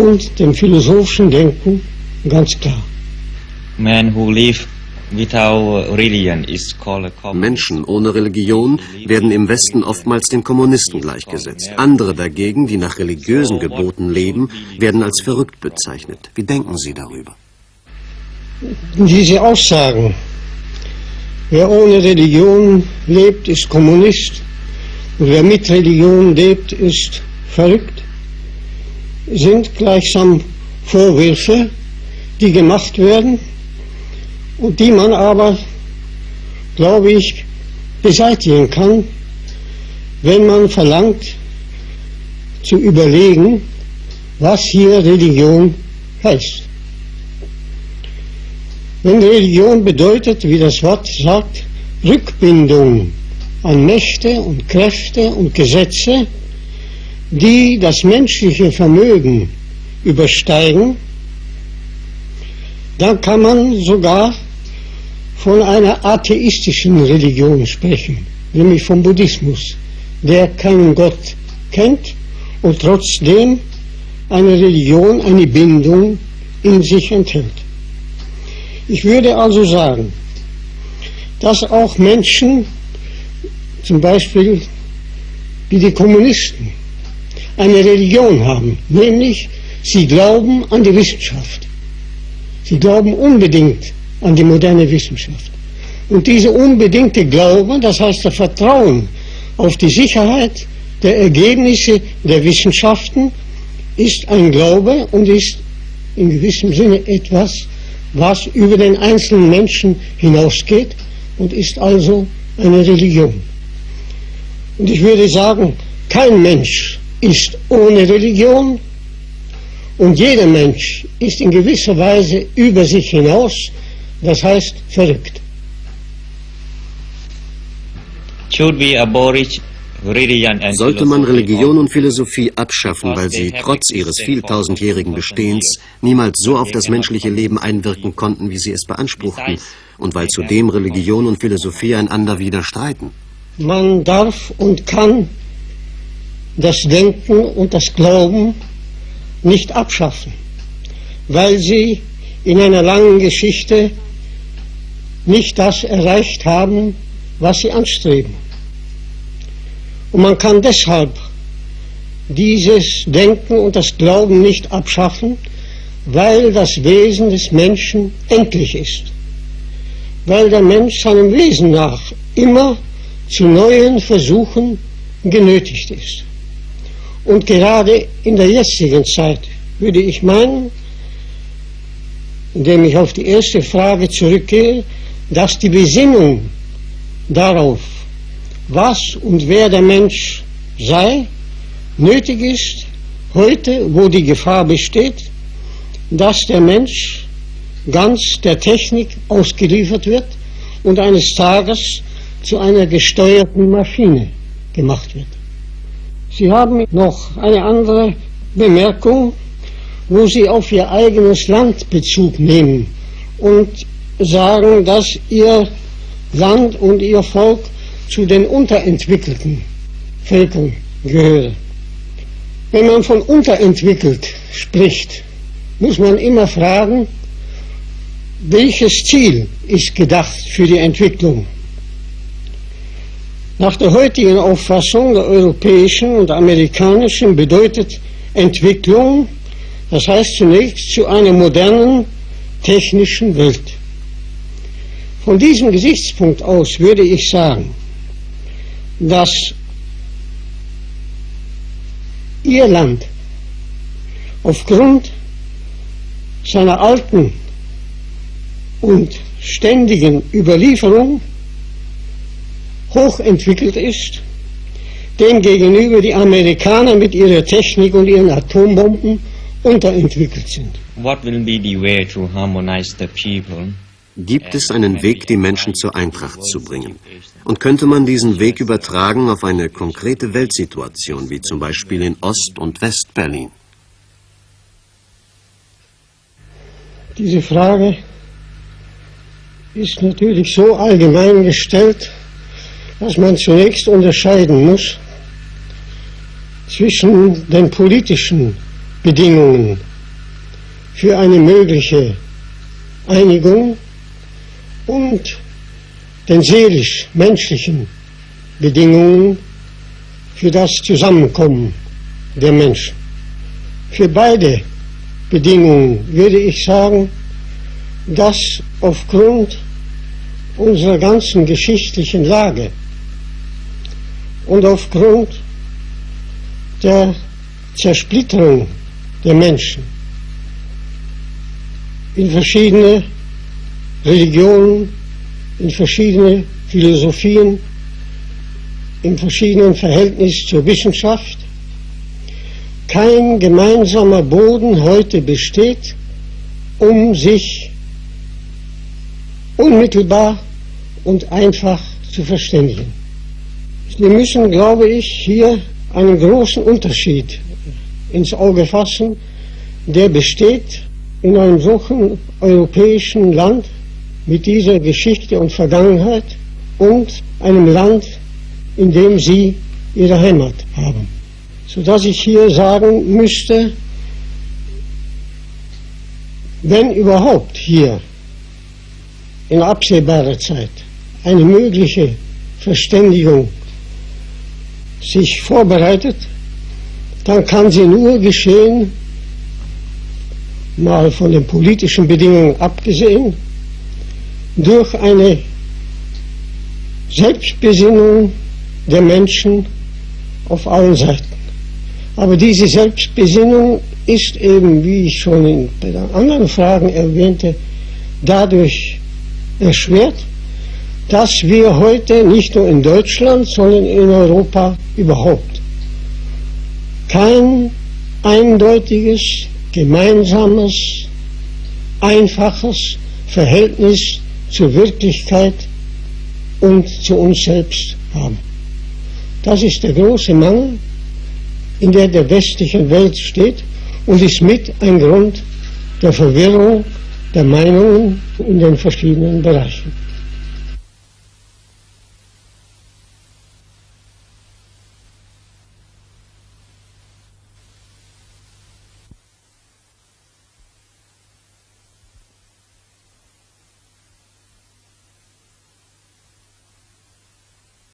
und dem philosophischen Denken ganz klar. Men who live without religion is called a communist. Menschen ohne Religion werden im Westen oftmals den Kommunisten gleichgesetzt. Andere dagegen, die nach religiösen Geboten leben, werden als verrückt bezeichnet. Wie denken Sie darüber? Diese Aussagen, wer ohne Religion lebt, ist Kommunist, und wer mit Religion lebt, ist verrückt, sind gleichsam Vorwürfe, die gemacht werden und die man aber, glaube ich, beseitigen kann, wenn man verlangt, zu überlegen, was hier Religion heißt. Wenn Religion bedeutet, wie das Wort sagt, Rückbindung an Mächte und Kräfte und Gesetze, die das menschliche Vermögen übersteigen, dann kann man sogar von einer atheistischen Religion sprechen, nämlich vom Buddhismus, der keinen Gott kennt und trotzdem eine Religion, eine Bindung in sich enthält. Ich würde also sagen, dass auch Menschen, zum Beispiel wie die Kommunisten, eine Religion haben, nämlich sie glauben an die Wissenschaft. Sie glauben unbedingt an die moderne Wissenschaft. Und diese unbedingte Glaube, das heißt das Vertrauen auf die Sicherheit der Ergebnisse der Wissenschaften, ist ein Glaube und ist in gewissem Sinne etwas, was über den einzelnen Menschen hinausgeht und ist also eine Religion. Und ich würde sagen, kein Mensch ist ohne Religion und jeder Mensch ist in gewisser Weise über sich hinaus, das heißt verrückt. Should we abolish religion and Sollte man philosophy Religion und Philosophie abschaffen, weil sie trotz ihres vieltausendjährigen Bestehens niemals so auf das menschliche Leben einwirken konnten, wie sie es beanspruchten, und weil zudem Religion und Philosophie einander widerstreiten? Man darf und kann das Denken und das Glauben nicht abschaffen, weil sie in einer langen Geschichte nicht das erreicht haben, was sie anstreben. Und man kann deshalb dieses Denken und das Glauben nicht abschaffen, weil das Wesen des Menschen endlich ist. Weil der Mensch seinem Wesen nach immer zu neuen Versuchen genötigt ist. Und gerade in der jetzigen Zeit würde ich meinen, indem ich auf die erste Frage zurückgehe, dass die Besinnung darauf, was und wer der Mensch sei, nötig ist, heute, wo die Gefahr besteht, dass der Mensch ganz der Technik ausgeliefert wird und eines Tages zu einer gesteuerten Maschine gemacht wird. Sie haben noch eine andere Bemerkung, wo Sie auf Ihr eigenes Land Bezug nehmen und sagen, dass Ihr Land und Ihr Volk zu den unterentwickelten Völkern gehören. Wenn man von unterentwickelt spricht, muss man immer fragen, welches Ziel ist gedacht für die Entwicklung? Nach der heutigen Auffassung der europäischen und amerikanischen bedeutet Entwicklung, das heißt zunächst zu einer modernen technischen Welt. Von diesem Gesichtspunkt aus würde ich sagen, dass Ihr Land aufgrund seiner alten und ständigen Überlieferung hochentwickelt ist, demgegenüber die Amerikaner mit ihrer Technik und ihren Atombomben unterentwickelt sind. What will be the way to harmonize the people? Gibt es einen Weg, die Menschen zur Eintracht zu bringen? Und könnte man diesen Weg übertragen auf eine konkrete Weltsituation, wie zum Beispiel in Ost- und West-Berlin? Diese Frage ist natürlich so allgemein gestellt, dass man zunächst unterscheiden muss zwischen den politischen Bedingungen für eine mögliche Einigung und den seelisch-menschlichen Bedingungen für das Zusammenkommen der Menschen. Für beide Bedingungen würde ich sagen, dass aufgrund unserer ganzen geschichtlichen Lage und aufgrund der Zersplitterung der Menschen in verschiedene Religionen, in verschiedene Philosophien, im verschiedenen Verhältnis zur Wissenschaft, kein gemeinsamer Boden heute besteht, um sich unmittelbar und einfach zu verständigen. Wir müssen, glaube ich, hier einen großen Unterschied ins Auge fassen, der besteht in einem solchen europäischen Land mit dieser Geschichte und Vergangenheit und einem Land, in dem Sie Ihre Heimat haben. Sodass ich hier sagen müsste, wenn überhaupt hier in absehbarer Zeit eine mögliche Verständigung sich vorbereitet, dann kann sie nur geschehen, mal von den politischen Bedingungen abgesehen, durch eine Selbstbesinnung der Menschen auf allen Seiten. Aber diese Selbstbesinnung ist eben, wie ich schon bei den anderen Fragen erwähnte, dadurch erschwert, dass wir heute nicht nur in Deutschland, sondern in Europa überhaupt kein eindeutiges, gemeinsames, einfaches Verhältnis zur Wirklichkeit und zu uns selbst haben. Das ist der große Mangel, in der westlichen Welt steht und ist mit ein Grund der Verwirrung der Meinungen in den verschiedenen Bereichen.